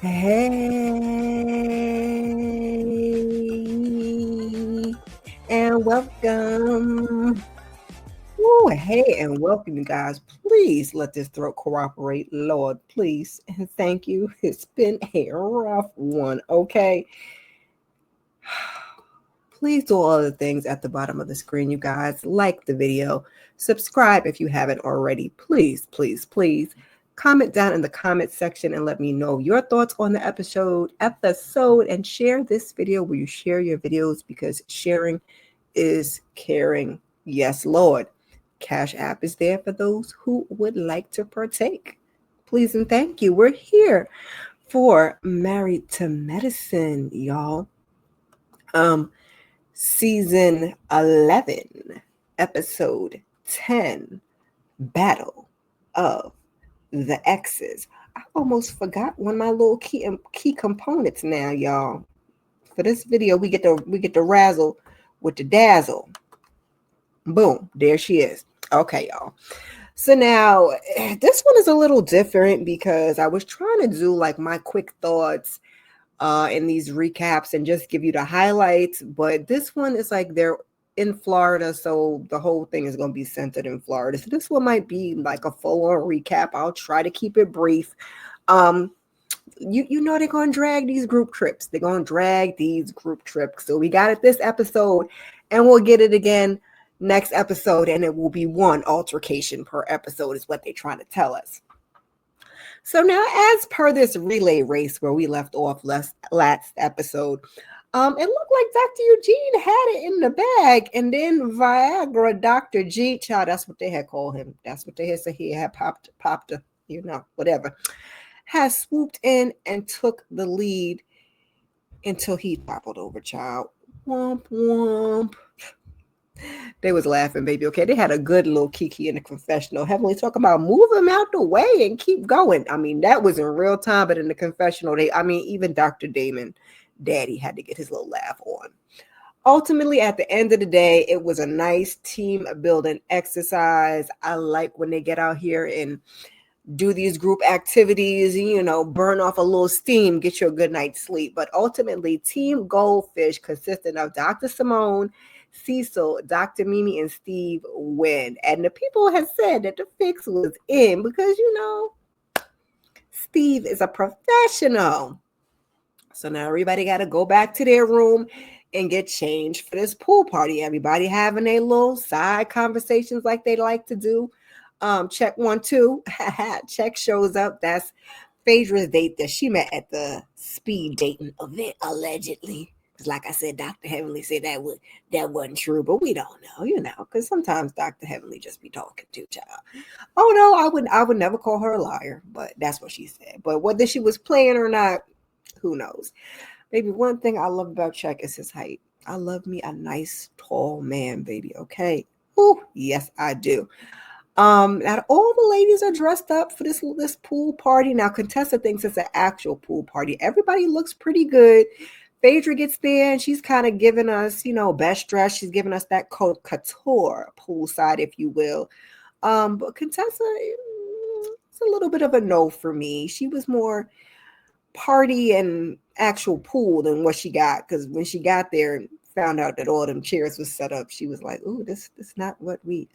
Hey, and welcome. Ooh, hey, and welcome, you guys. Please let this throat cooperate, Lord, please. And thank you. It's been a rough one, okay? Please do all the things at the bottom of the screen, you guys. Like the video, subscribe if you haven't already. Please, please, please. Comment down in the comment section and let me know your thoughts on the episode, and share this video where you share your videos because sharing is caring. Yes, Lord. Cash App is there for those who would like to partake. Please and thank you. We're here for Married to Medicine, y'all. Season 11, episode 10, Battle of the Exes. I almost forgot one of my little key components now, y'all. For this video, we get the razzle with the dazzle. Boom, there she is. Okay, y'all. So now this one is a little different because I was trying to do like my quick thoughts in these recaps and just give you the highlights. But this one is like they're in Florida, so the whole thing is going to be centered in Florida. So this one might be like a full-on recap. I'll try to keep it brief. You know they're going to drag these group trips. They're going to drag these group trips. So we got it this episode, and we'll get it again next episode, and it will be one altercation per episode is what they're trying to tell us. So now, as per this relay race where we left off last episode, it looked like Dr. Eugene had it in the bag, and then Viagra, Dr. G, child, that's what they had called him. That's what they had said he had popped, whatever, has swooped in and took the lead until he toppled over, child. Womp, womp. They was laughing, baby. Okay, they had a good little kiki in the confessional. Heavenly talking about move him out the way and keep going. I mean, that was in real time, but in the confessional, even Dr. Damon, Daddy had to get his little laugh on. Ultimately, at the end of the day, it was a nice team building exercise. I like when they get out here and do these group activities, burn off a little steam, get you a good night's sleep. But ultimately, Team Goldfish, consisting of Dr. Simone, Cecil, Dr. Mimi, and Steve, win. And the people have said that the fix was in because, Steve is a professional. So now everybody got to go back to their room and get changed for this pool party. Everybody having their little side conversations like they like to do. Check 1, 2. Check shows up. That's Phaedra's date that she met at the speed dating event, allegedly. Because like I said, Dr. Heavenly said that wasn't true, but we don't know, because sometimes Dr. Heavenly just be talking to child. Oh no, I would never call her a liar, but that's what she said. But whether she was playing or not, who knows? Baby, one thing I love about Check is his height. I love me a nice tall man, baby. Okay. Ooh, yes, I do. Now all the ladies are dressed up for this pool party. Now Contessa thinks it's an actual pool party. Everybody looks pretty good. Phaedra gets there and she's kind of giving us, best dress. She's giving us that couture poolside, if you will. But Contessa, it's a little bit of a no for me. She was more party and actual pool than what she got, because when she got there and found out that all them chairs was set up, she was like, "Ooh, this not what we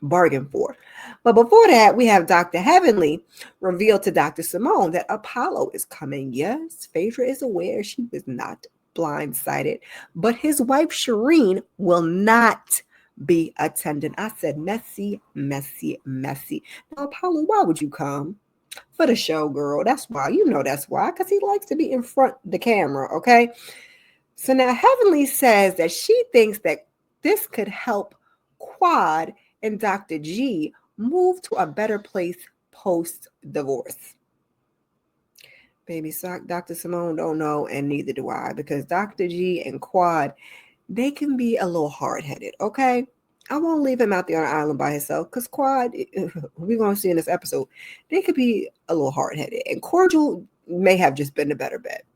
bargained for." But before that, we have Dr. Heavenly revealed to Dr. Simone that Apollo is coming. Yes, Phaedra is aware she was not blindsided, but his wife Shireen will not be attending. I said, messy, messy, messy. Now, Apollo, why would you come? For the show, girl. That's why. That's why. Because he likes to be in front of the camera, okay? So now Heavenly says that she thinks that this could help Quad and Dr. G move to a better place post-divorce. Baby, Dr. Simone don't know, and neither do I, because Dr. G and Quad, they can be a little hard-headed, okay? I won't leave him out there on an island by himself, because Quad, we're going to see in this episode, they could be a little hard-headed. And Cordial may have just been the better bet.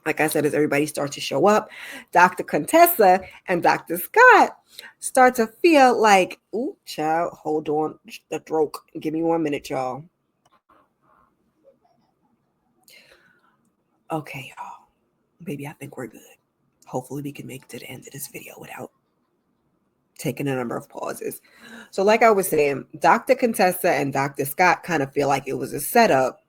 Like I said, as everybody starts to show up, Dr. Contessa and Dr. Scott start to feel like, ooh, child, hold on the throat. Give me 1 minute, y'all. Okay, y'all. Baby, I think we're good. Hopefully we can make it to the end of this video without taking a number of pauses. So like I was saying, Dr. Contessa and Dr. Scott kind of feel like it was a setup,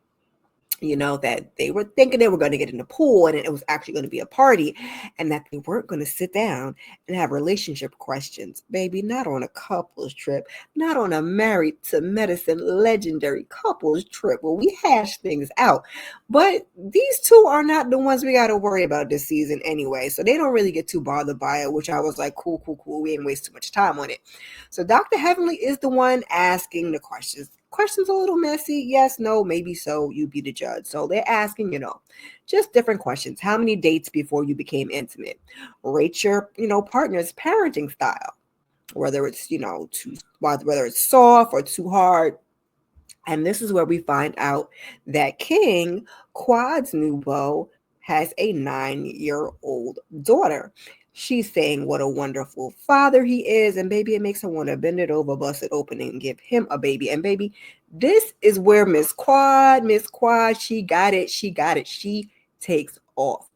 that they were thinking they were going to get in the pool and it was actually going to be a party, and that they weren't going to sit down and have relationship questions. Baby, not on a couples trip, not on a married to medicine legendary couples trip where we hash things out. But these two are not the ones we got to worry about this season anyway. So they don't really get too bothered by it, which I was like, cool, cool, cool. We ain't waste too much time on it. So Dr. Heavenly is the one asking the questions. Questions a little messy. Yes, no, maybe so. You be the judge. So they're asking, just different questions. How many dates before you became intimate? Rate your, partner's parenting style. Whether it's, whether it's soft or too hard. And this is where we find out that King, Quad's new beau, has a 9-year-old daughter. She's saying what a wonderful father he is. And baby, it makes her want to bend it over, bust it open, and give him a baby. And baby, this is where Miss Quad, she got it. She takes off.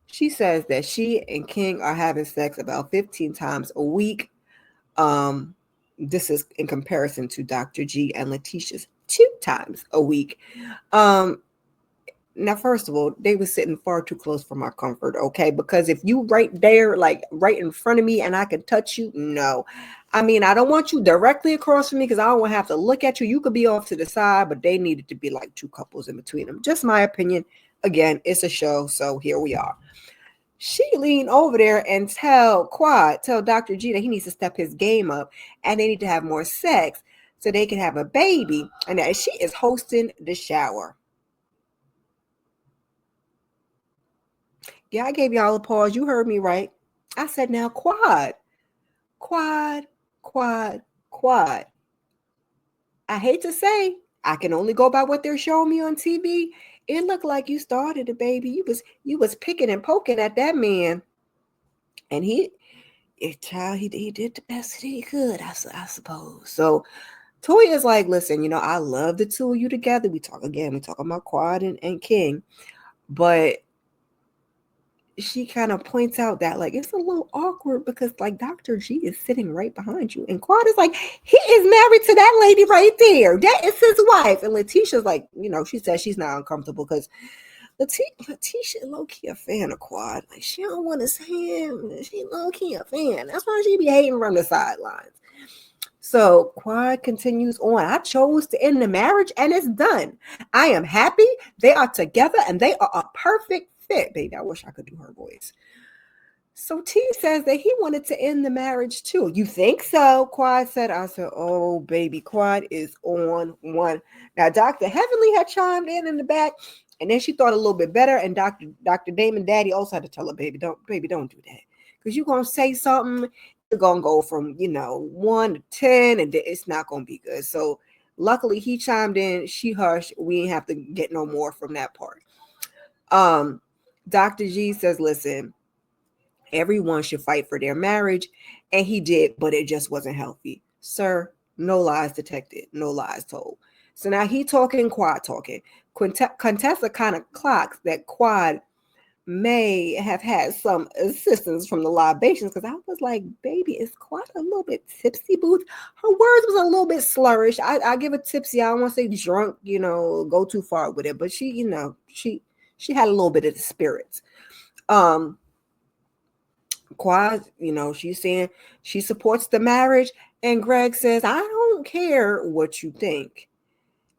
She says that she and King are having sex about 15 times a week. This is in comparison to Dr. G and Letitia's 2 times a week. Now, first of all, they were sitting far too close for my comfort, okay? Because if you right there, like right in front of me and I can touch you, no. I mean, I don't want you directly across from me because I don't want to have to look at you. You could be off to the side, but they needed to be like 2 couples in between them. Just my opinion. Again, it's a show, so here we are. She leaned over there and tell Dr. G that he needs to step his game up and they need to have more sex so they can have a baby. And that she is hosting the shower. Yeah, I gave y'all a pause. You heard me right. I said, now Quad. I hate to say, I can only go by what they're showing me on TV. It looked like you started it, baby. You was picking and poking at that man. And he did the best that he could, I suppose. So Toya's like, listen, I love the two of you together. We talk about Quad and King. But she kind of points out that like it's a little awkward because like Dr. G is sitting right behind you. And Quad is like, he is married to that lady right there. That is his wife. And Letitia's like, she says she's not uncomfortable because Letitia low-key a fan of Quad. Like she don't want to say him. She low-key a fan. That's why she be hating from the sidelines. So Quad continues on. I chose to end the marriage and it's done. I am happy. They are together and they are a perfect fit. Baby, I wish I could do her voice. So T says that he wanted to end the marriage too. You think so? Quad said. I said, oh, baby, Quad is on one. Now, Dr. Heavenly had chimed in the back, and then she thought a little bit better. And Dr. Damon Daddy also had to tell her, baby, don't do that. Because you're going to say something, you're going to go from, 1 to 10, and it's not going to be good. So luckily he chimed in. She hushed. We ain't have to get no more from that part. Dr. G says, listen, everyone should fight for their marriage. And he did, but it just wasn't healthy. Sir, no lies detected, no lies told. So now he talking, Quad talking. Contessa kind of clocks that Quad may have had some assistance from the libations because I was like, baby, is Quad a little bit tipsy, boots? Her words was a little bit slurrish. I give it tipsy. I don't want to say drunk, go too far with it. But she, she had a little bit of the spirits. Quad, she's saying she supports the marriage. And Greg says, I don't care what you think.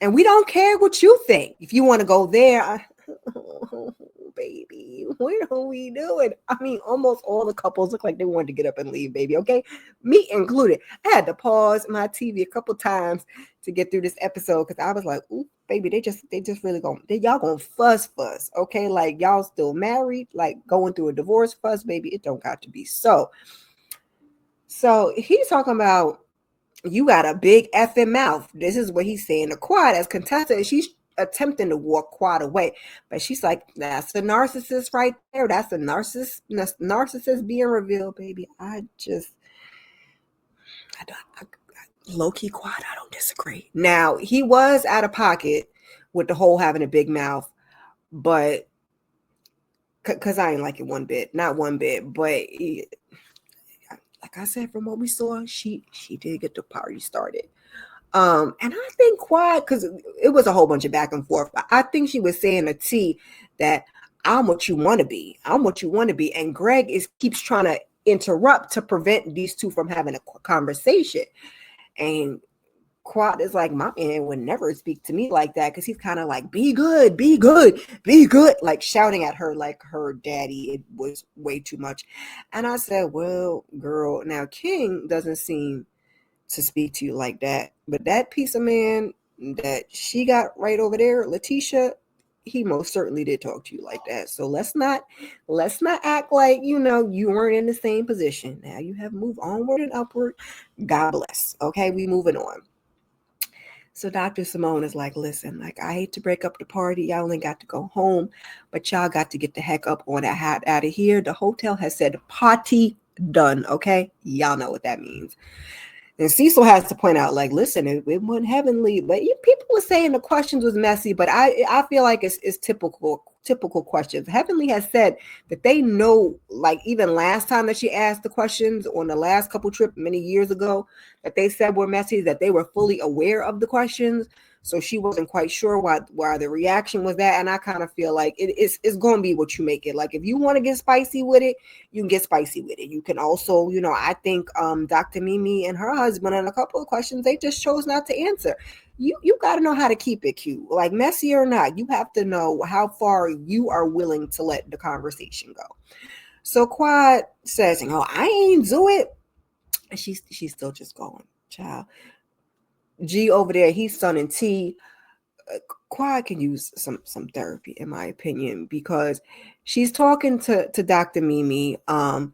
And we don't care what you think. If you want to go there, oh, baby, what are we doing? I mean, almost all the couples look like they wanted to get up and leave, baby, okay? Me included. I had to pause my TV a couple times to get through this episode because I was like, ooh, baby, they just really y'all gonna fuss, okay? Like, y'all still married, like going through a divorce fuss, baby, it don't got to be so. So he's talking about, you got a big effing mouth. This is what he's saying to Quad as Contessa. She's attempting to walk Quad away, but she's like, that's a narcissist right there. That's a narcissist being revealed, baby. I low-key Quad, I don't disagree. Now, he was out of pocket with the whole having a big mouth, but because I ain't like it one bit, not one bit. But like I said, from what we saw, she did get the party started. And I think Quad, because it was a whole bunch of back and forth. I think she was saying to T that I'm what you want to be. I'm what you want to be. And Greg keeps trying to interrupt to prevent these two from having a conversation. And Quad is like, my man would never speak to me like that, because he's kind of like, be good, be good, be good, like shouting at her like her daddy. It was way too much. And I said, well, girl, now King doesn't seem to speak to you like that, but that piece of man that she got right over there, Letitia, he most certainly did talk to you like that. So let's not act like you weren't in the same position. Now you have moved onward and upward. God bless. Okay, we moving on. So Dr. Simone is like, listen, like, I hate to break up the party. Y'all only got to go home, but y'all got to get the heck up on that hat out of here. The hotel has said party done. Okay, y'all know what that means. And Cecil has to point out, like, listen, it wasn't heavenly, but people were saying the questions was messy, but I feel like it's typical questions. Heavenly has said that they know, like, even last time that she asked the questions on the last couple trip many years ago, that they said were messy, that they were fully aware of the questions. So she wasn't quite sure why the reaction was that. And I kind of feel like it's going to be what you make it. Like, if you want to get spicy with it, you can get spicy with it. You can also, I think Dr. Mimi and her husband, and a couple of questions they just chose not to answer. You got to know how to keep it cute. Like, messy or not, you have to know how far you are willing to let the conversation go. So Quad says, I ain't do it. And she's still just going, child. G over there, he's sunning T. Quad can use some therapy, in my opinion, because she's talking to Dr. Mimi. And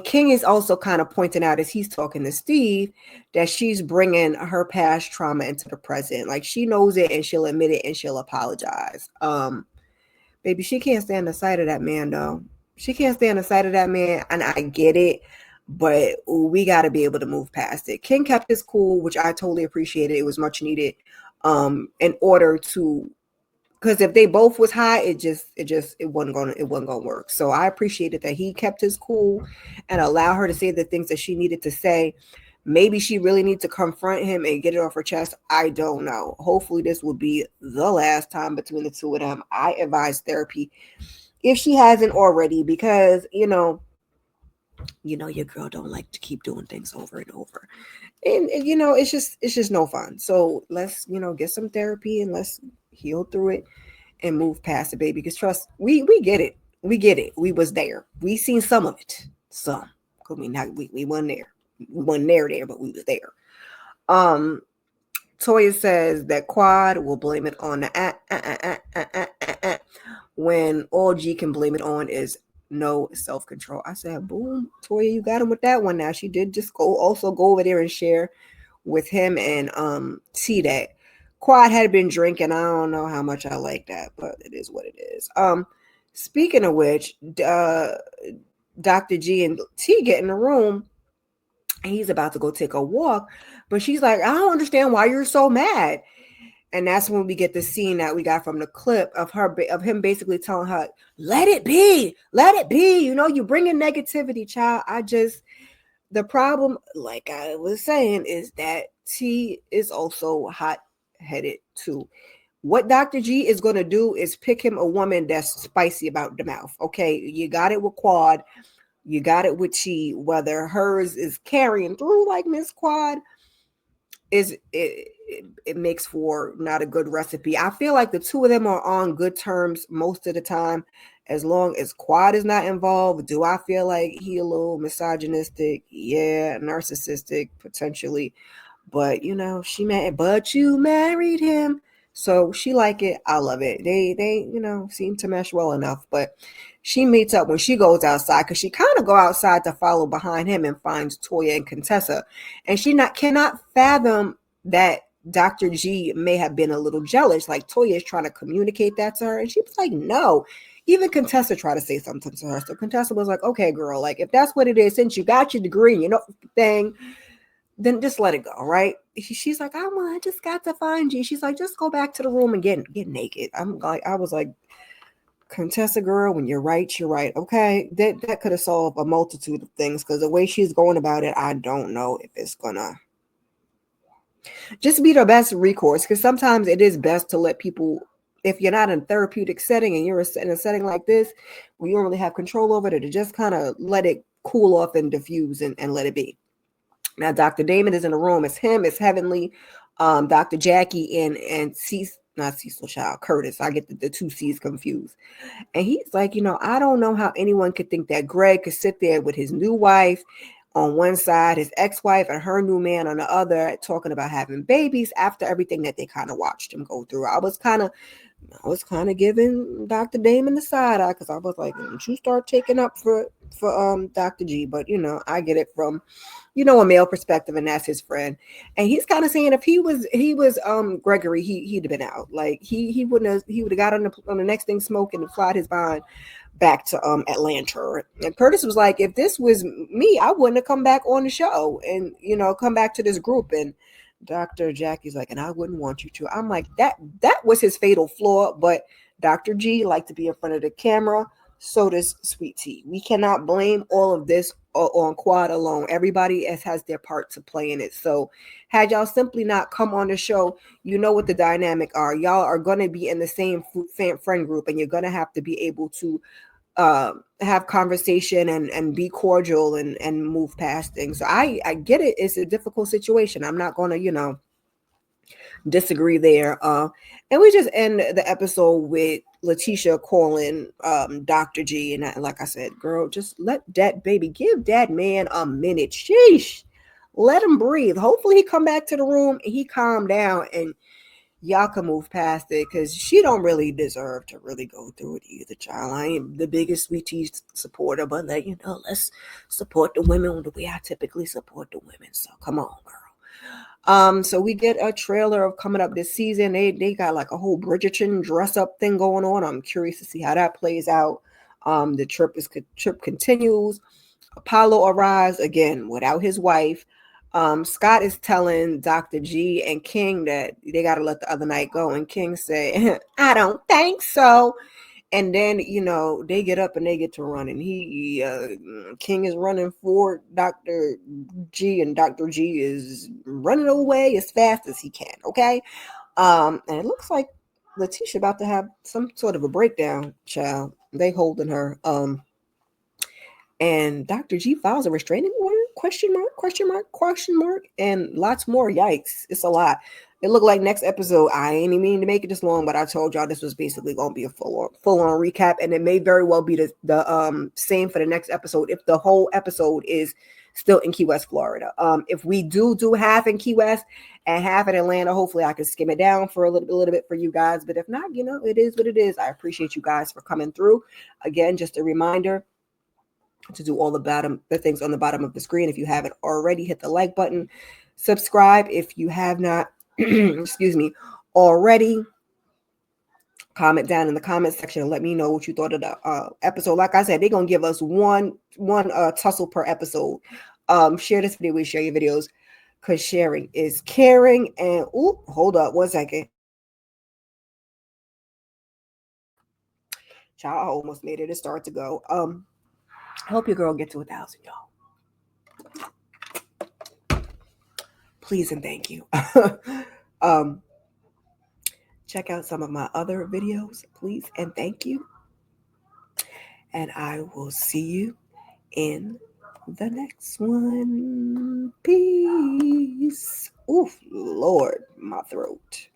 King is also kind of pointing out, as he's talking to Steve, that she's bringing her past trauma into the present. Like, she knows it, and she'll admit it, and she'll apologize. Baby, she can't stand the sight of that man, though. She can't stand the sight of that man, and I get it, but we got to be able to move past it. King kept his cool, which I totally appreciated. It was much needed, in order to, because if they both was high, it wasn't gonna work. So I appreciated that he kept his cool and allow her to say the things that she needed to say. Maybe she really needs to confront him and get it off her chest. I don't know. Hopefully this will be the last time between the two of them. I advise therapy if she hasn't already, because your girl don't like to keep doing things over and over. And it's just no fun. So let's, get some therapy and let's heal through it and move past it, baby. Because trust, we get it. We get it. We was there. We seen some of it. Some. We wasn't there. We wasn't there, but we was there. Toya says that Quad will blame it on the when all G can blame it on is no self-control. I said, boom, Toya, you got him with that one. Now she did just go over there and share with him and see that Quad had been drinking. I don't know how much I like that, but it is what it is. Speaking of which, Dr. G and T get in the room and he's about to go take a walk, but she's like, I don't understand why you're so mad. And that's when we get the scene that we got from the clip of him basically telling her, let it be. You bring in negativity, child. The problem, like I was saying, is that T is also hot-headed too. What Dr. G is going to do is pick him a woman that's spicy about the mouth. Okay, you got it with Quad. You got it with T. Whether hers is carrying through like Miss Quad, it makes for not a good recipe. I feel like the two of them are on good terms most of the time, as long as Quad is not involved. Do I feel like he a little misogynistic? Yeah, narcissistic potentially, but but you married him, so she like it. I love it. They seem to mesh well enough. But she meets up when she goes outside, because she kind of go outside to follow behind him and finds Toya and Contessa, and she cannot fathom that Dr. G may have been a little jealous. Like, Toya is trying to communicate that to her, and she was like, no. Even Contessa tried to say something to her. So Contessa was like, okay, girl, like, if that's what it is, since you got your degree and you know the thing, then just let it go, right? She's like, I just got to find you. She's like, just go back to the room and get naked. I was like, Contessa girl, when you're right, you're right. Okay, that could have solved a multitude of things, because the way she's going about it, I don't know if it's gonna just be the best recourse. Because sometimes it is best to let people, if you're not in a therapeutic setting and you're in a setting like this, where you don't really have control over it, to just kind of let it cool off and diffuse and let it be. Now, Dr. Damon is in the room. It's him. It's Heavenly, Dr. Jackie, and not Cecil Child, Curtis. I get the two C's confused. And he's like, I don't know how anyone could think that Greg could sit there with his new wife on one side, his ex-wife and her new man on the other, talking about having babies after everything that they kind of watched him go through. I was kind of giving Dr. Damon the side eye, because I was like, don't you start taking up for Dr. G. But I get it from a male perspective, and that's his friend. And he's kind of saying if he was Gregory, he'd have been out. Like he would have got on the next thing smoking and flied his behind back to Atlanta. And Curtis was like, if this was me, I wouldn't have come back on the show and come back to this group. And Dr. Jackie's like, and I wouldn't want you to. I'm like, that was his fatal flaw. But Dr. G liked to be in front of the camera. So does Sweet Tea. We cannot blame all of this on Quad alone. Everybody else has their part to play in it. So had y'all simply not come on the show, you know what the dynamic are. Y'all are going to be in the same friend group, and you're going to have to be able to have conversation and be cordial and move past things. So I get it. It's a difficult situation. I'm not going to, disagree there. And we just end the episode with Letitia calling Dr. G. And like I said, girl, just let that baby, give that man a minute. Sheesh. Let him breathe. Hopefully he come back to the room and he calm down and y'all can move past it, because she don't really deserve to really go through it either, child. I ain't the biggest Sweet Tea supporter, but let's support the women the way I typically support the women. So come on, girl. So we get a trailer of coming up this season. They got like a whole Bridgerton dress up thing going on. I'm curious to see how that plays out. The trip continues. Apollo arrives again without his wife. Scott is telling Dr. G and King that they got to let the other night go. And King said, I don't think so. And then, they get up and they get to run. And King is running for Dr. G, and Dr. G is running away as fast as he can. Okay. And it looks like Letitia about to have some sort of a breakdown, child. They holding her. And Dr. G files a restraining order? Question mark, and lots more. Yikes. It's a lot. It looked like next episode, I ain't even mean to make it this long, but I told y'all this was basically going to be a full on recap, and it may very well be the same for the next episode if the whole episode is still in Key West, Florida. If we do half in Key West and half in Atlanta, hopefully I can skim it down for a little bit for you guys. But if not, it is what it is. I appreciate you guys for coming through. Again, just a reminder to do all the things on the bottom of the screen. If you haven't already, hit the like button. Subscribe if you have not, excuse me, already. Comment down in the comment section and let me know what you thought of the episode. Like I said, they're gonna give us one tussle per episode. Share this video. We share your videos, because sharing is caring. And hold up 1 second. Child, I almost made it. It started to go. I hope your girl gets to 1,000, y'all. Please and thank you. Check out some of my other videos, please and thank you. And I will see you in the next one. Peace. Oof, Lord, my throat.